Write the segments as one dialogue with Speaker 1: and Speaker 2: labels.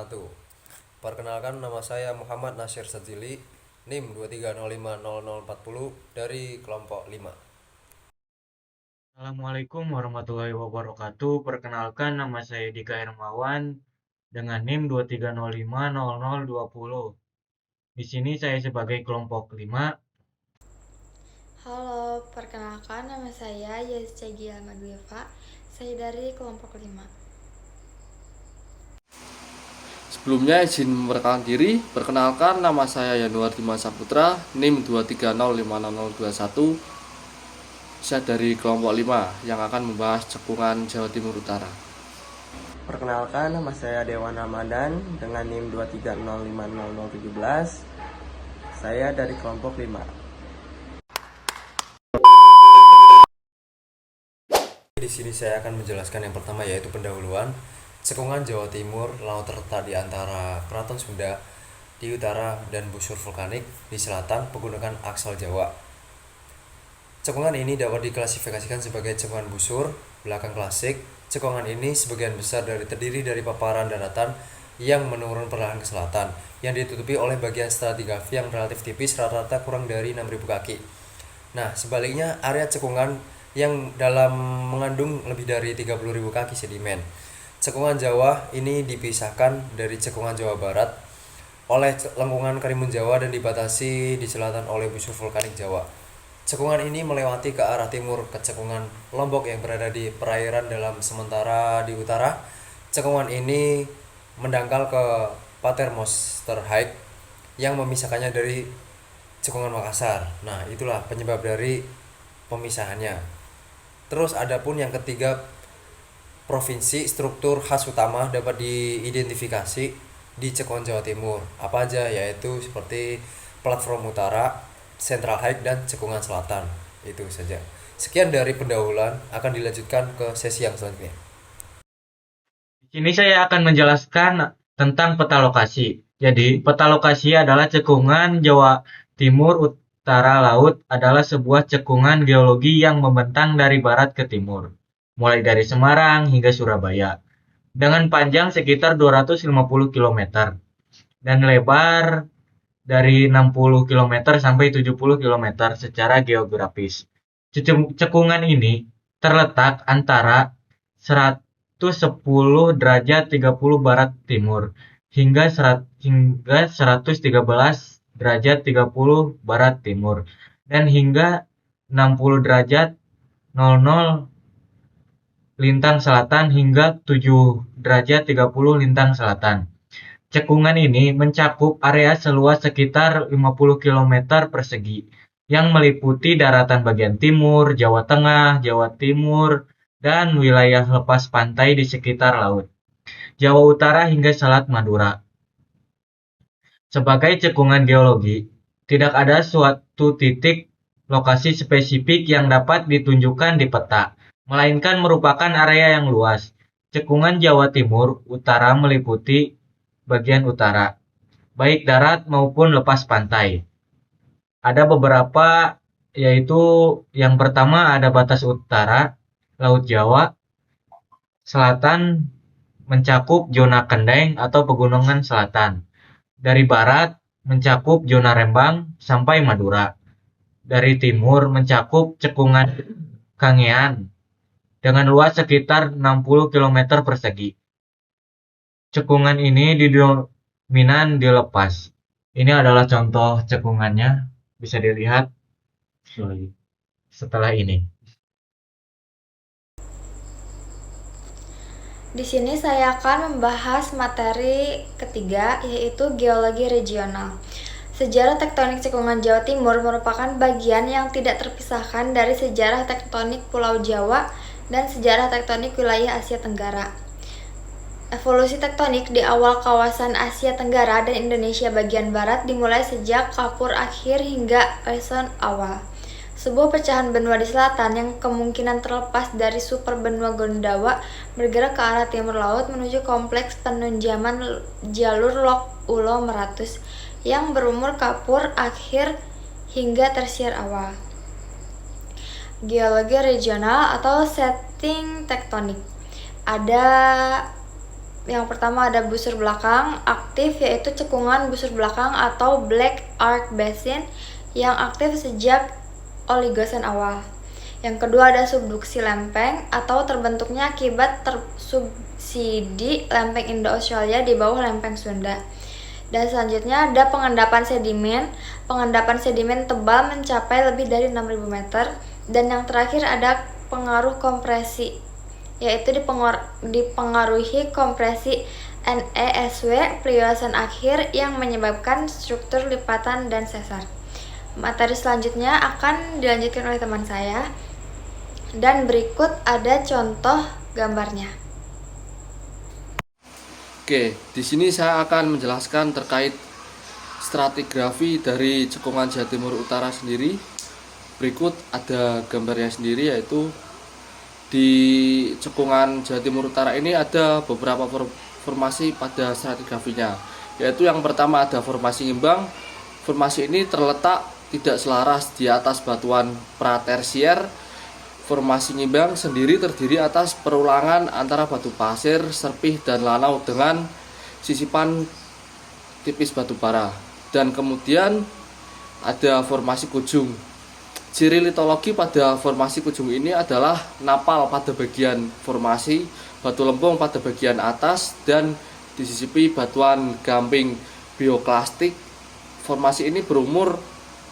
Speaker 1: wabarakatuh. Perkenalkan, nama saya Muhammad Nasir Sadzili, NIM 23050040 dari kelompok 5.
Speaker 2: Assalamualaikum warahmatullahi wabarakatuh. Perkenalkan, nama saya Dika Hermawan dengan NIM 23050020. Di sini saya sebagai kelompok 5.
Speaker 3: Halo, perkenalkan nama saya Yescegi Ahmadwifa. Saya dari kelompok 5.
Speaker 4: Sebelumnya izin memperkenalkan diri. Perkenalkan, nama saya Yanuar Dimas Saputra, NIM 23050021. Saya dari kelompok 5 yang akan membahas cekungan Jawa Timur Utara.
Speaker 5: Perkenalkan, nama saya Dewan Ramadan dengan NIM 23050017. Saya dari kelompok 5.
Speaker 1: Di sini saya akan menjelaskan yang pertama, yaitu pendahuluan. Cekungan Jawa Timur laut terletak di antara Keraton Sunda di utara dan busur vulkanik di selatan menggunakan aksal Jawa. Cekungan ini dapat diklasifikasikan sebagai cekungan busur belakang klasik. Cekungan ini sebagian besar terdiri dari paparan daratan yang menurun perlahan ke selatan, yang ditutupi oleh bagian stratigrafi yang relatif tipis, rata-rata kurang dari 6.000 kaki. Nah, sebaliknya area cekungan yang dalam mengandung lebih dari 30.000 kaki sedimen. Cekungan Jawa ini dipisahkan dari cekungan Jawa Barat oleh lengkungan Karimun Jawa dan dibatasi di selatan oleh busur vulkanik Jawa. Cekungan ini melewati ke arah timur ke cekungan Lombok yang berada di perairan dalam, sementara di utara cekungan ini mendangkal ke Paternoster Height yang memisahkannya dari cekungan Makassar. Nah, itulah penyebab dari pemisahannya. Terus adapun yang ketiga, provinsi struktur khas utama dapat diidentifikasi di cekungan Jawa Timur. Apa aja? Yaitu seperti platform utara, Central Height, dan cekungan selatan. Itu saja. Sekian dari pendahuluan, akan dilanjutkan ke sesi yang selanjutnya.
Speaker 2: Di sini saya akan menjelaskan tentang peta lokasi. Jadi, peta lokasi adalah cekungan Jawa Timur Utara Laut adalah sebuah cekungan geologi yang membentang dari barat ke timur, mulai dari Semarang hingga Surabaya, dengan panjang sekitar 250 km dan lebar dari 60 km sampai 70 km secara geografis. Cekungan ini terletak antara 110 derajat 30 barat timur hingga 113 derajat 30 barat timur dan hingga 60 derajat 00 lintang selatan hingga 7 derajat 30 lintang selatan. Cekungan ini mencakup area seluas sekitar 50 km persegi yang meliputi daratan bagian timur, Jawa Tengah, Jawa Timur, dan wilayah lepas pantai di sekitar laut, Jawa Utara hingga Selat Madura. Sebagai cekungan geologi, tidak ada suatu titik lokasi spesifik yang dapat ditunjukkan di peta, melainkan merupakan area yang luas. Cekungan Jawa Timur Utara meliputi bagian utara, baik darat maupun lepas pantai. Ada beberapa, yaitu yang pertama ada batas utara, Laut Jawa. Selatan mencakup zona Kendeng atau Pegunungan Selatan. Dari barat mencakup zona Rembang sampai Madura. Dari timur mencakup cekungan Kangean dengan luas sekitar 60 km persegi. Cekungan ini dominan dilepas. Ini adalah contoh cekungannya, bisa dilihat setelah ini.
Speaker 3: Di sini saya akan membahas materi ketiga, yaitu geologi regional. Sejarah tektonik cekungan Jawa Timur merupakan bagian yang tidak terpisahkan dari sejarah tektonik Pulau Jawa dan sejarah tektonik wilayah Asia Tenggara. Evolusi tektonik di awal kawasan Asia Tenggara dan Indonesia bagian barat dimulai sejak Kapur akhir hingga Eocene awal. Sebuah pecahan benua di selatan yang kemungkinan terlepas dari super benua Gondwana bergerak ke arah timur laut menuju kompleks penunjaman jalur Lok Ulo Meratus yang berumur Kapur akhir hingga Tersier awal. Geologi regional atau setting tektonik. Ada Yang pertama ada busur belakang aktif, yaitu cekungan busur belakang atau Black Arc Basin yang aktif sejak Oligosen awal. Yang kedua ada subduksi lempeng atau terbentuknya akibat tersubsidi lempeng Indo-Australia di bawah lempeng Sunda. Dan selanjutnya ada pengendapan sedimen. Pengendapan sedimen tebal mencapai lebih dari 6.000 meter. Dan yang terakhir ada pengaruh kompresi, yaitu dipengaruhi kompresi NESW Pliocene akhir yang menyebabkan struktur lipatan dan sesar. Materi selanjutnya akan dilanjutkan oleh teman saya, dan berikut ada contoh gambarnya.
Speaker 4: Oke, di sini saya akan menjelaskan terkait stratigrafi dari cekungan Jawa Timur Utara sendiri. Berikut ada gambarnya sendiri, yaitu di cekungan Jawa Timur Utara ini ada beberapa formasi pada stratigrafinya, yaitu yang pertama ada formasi ngimbang. Formasi ini terletak tidak selaras di atas batuan pratersier. Formasi ngimbang sendiri terdiri atas perulangan antara batu pasir, serpih, dan lanau dengan sisipan tipis batu bara. Dan kemudian ada formasi kujung. Ciri litologi pada formasi kujung ini adalah napal pada bagian formasi, batu lempung pada bagian atas, dan disisipi batuan gamping bioklastik. Formasi ini berumur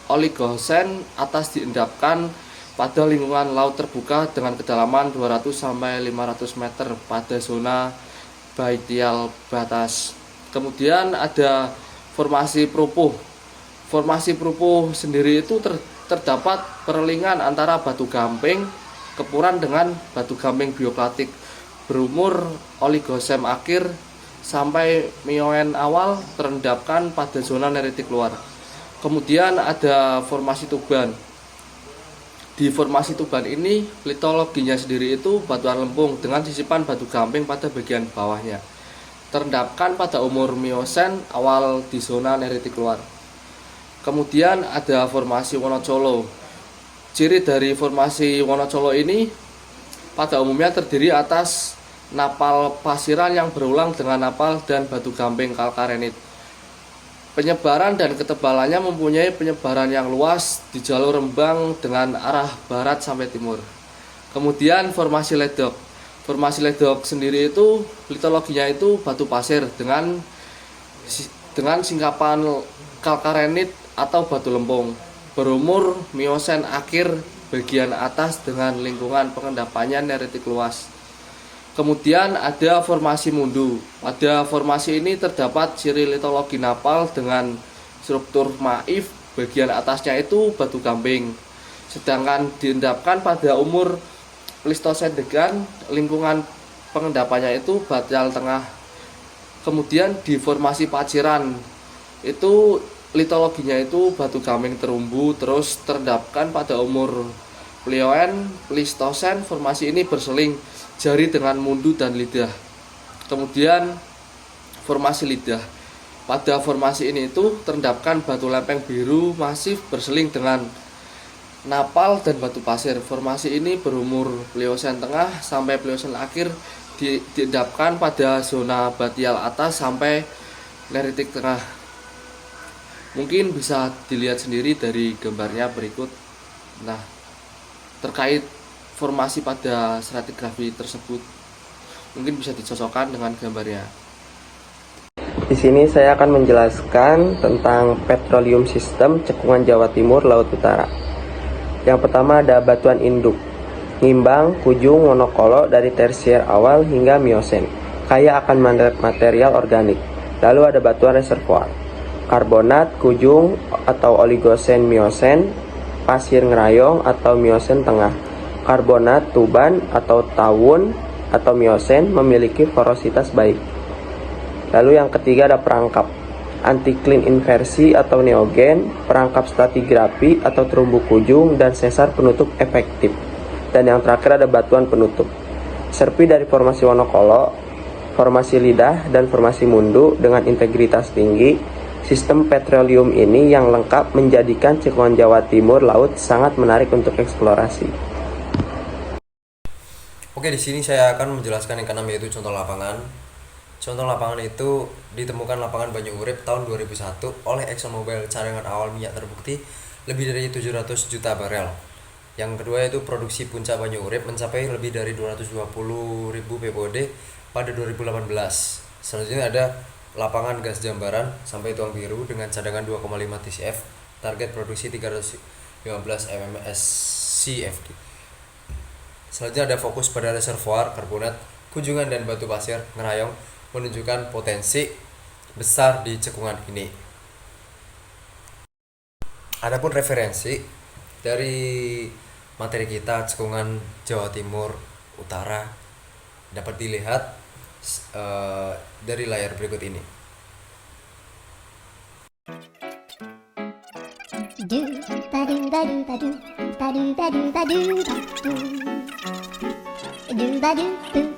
Speaker 4: Oligosen atas diendapkan pada lingkungan laut terbuka dengan kedalaman 200-500 meter pada zona baitial batas. Kemudian ada formasi perupuh. Formasi perupuh sendiri itu terdapat perlingan antara batu gamping kepuran dengan batu gamping bioklastik berumur Oligocene akhir sampai Mioen awal terendapkan pada zona neritik luar. Kemudian ada formasi tuban. Di formasi tuban ini litologinya sendiri itu batuan lempung dengan sisipan batu gamping pada bagian bawahnya, terendapkan pada umur Miosen awal di zona neritik luar. Kemudian ada formasi Wonocolo. Ciri dari formasi Wonocolo ini pada umumnya terdiri atas napal pasiran yang berulang dengan napal dan batu gamping kalkarenit. Penyebaran dan ketebalannya mempunyai penyebaran yang luas di jalur rembang dengan arah barat sampai timur. Kemudian formasi ledok. Formasi ledok sendiri itu litologinya itu batu pasir dengan singkapan kalkarenit atau batu lempung berumur Miosen akhir bagian atas dengan lingkungan pengendapannya neritik luas. Kemudian ada formasi mundu. Pada formasi ini terdapat ciri litologi napal dengan struktur maif, bagian atasnya itu batu gamping, sedangkan diendapkan pada umur Plistosen degan, lingkungan pengendapannya itu batial tengah. Kemudian di formasi paciran itu litologinya itu batu gamping terumbu terus terendapkan pada umur Pleistocene. Formasi ini berseling jari dengan mundu dan lidah. Kemudian formasi lidah. Pada formasi ini itu terendapkan batu lempeng biru masif berseling dengan napal dan batu pasir. Formasi ini berumur Pliocene tengah sampai Pliocene akhir, diendapkan pada zona batial atas sampai neritik tengah. Mungkin bisa dilihat sendiri dari gambarnya berikut. Nah, terkait formasi pada stratigrafi tersebut, mungkin bisa dicocokkan dengan gambarnya.
Speaker 5: Di sini saya akan menjelaskan tentang petroleum system cekungan Jawa Timur Laut Utara. Yang pertama ada batuan induk, ngimbang, kujung, Wonokolo dari tersier awal hingga Miosen, kaya akan material organik. Lalu ada batuan reservoir, karbonat, kujung atau Oligocene Miosen, pasir ngerayong atau Miosen tengah, karbonat, tuban atau tawun atau Miosen memiliki porositas baik. Lalu yang ketiga ada perangkap, anticline inversi atau neogen, perangkap stratigrafi atau terumbu kujung, dan sesar penutup efektif. Dan yang terakhir ada batuan penutup, serpi dari formasi Wonokolo, formasi lidah, dan formasi mundu dengan integritas tinggi. Sistem petroleum ini yang lengkap menjadikan cekungan Jawa Timur Laut sangat menarik untuk eksplorasi.
Speaker 1: Oke, di sini saya akan menjelaskan yang keenam, yaitu contoh lapangan. Contoh lapangan itu ditemukan lapangan Banyu Urip tahun 2001 oleh ExxonMobil. Cadangan awal minyak terbukti lebih dari 700 juta barel. Yang kedua yaitu produksi puncak Banyu Urip mencapai lebih dari 220.000 ppod pada 2018. Selanjutnya ada lapangan gas Jambaran sampai Tuang Biru dengan cadangan 2,5 TCF, target produksi 315 mmSCFD. Selanjutnya ada fokus pada reservoir karbonat Kunjungan dan Batu Pasir Ngerayong menunjukkan potensi besar di cekungan ini. Adapun referensi dari materi kita cekungan Jawa Timur Utara dapat dilihat dari layar berikut ini.
Speaker 6: Do ba do ba do ba do ba do ba do ba do ba do do ba do.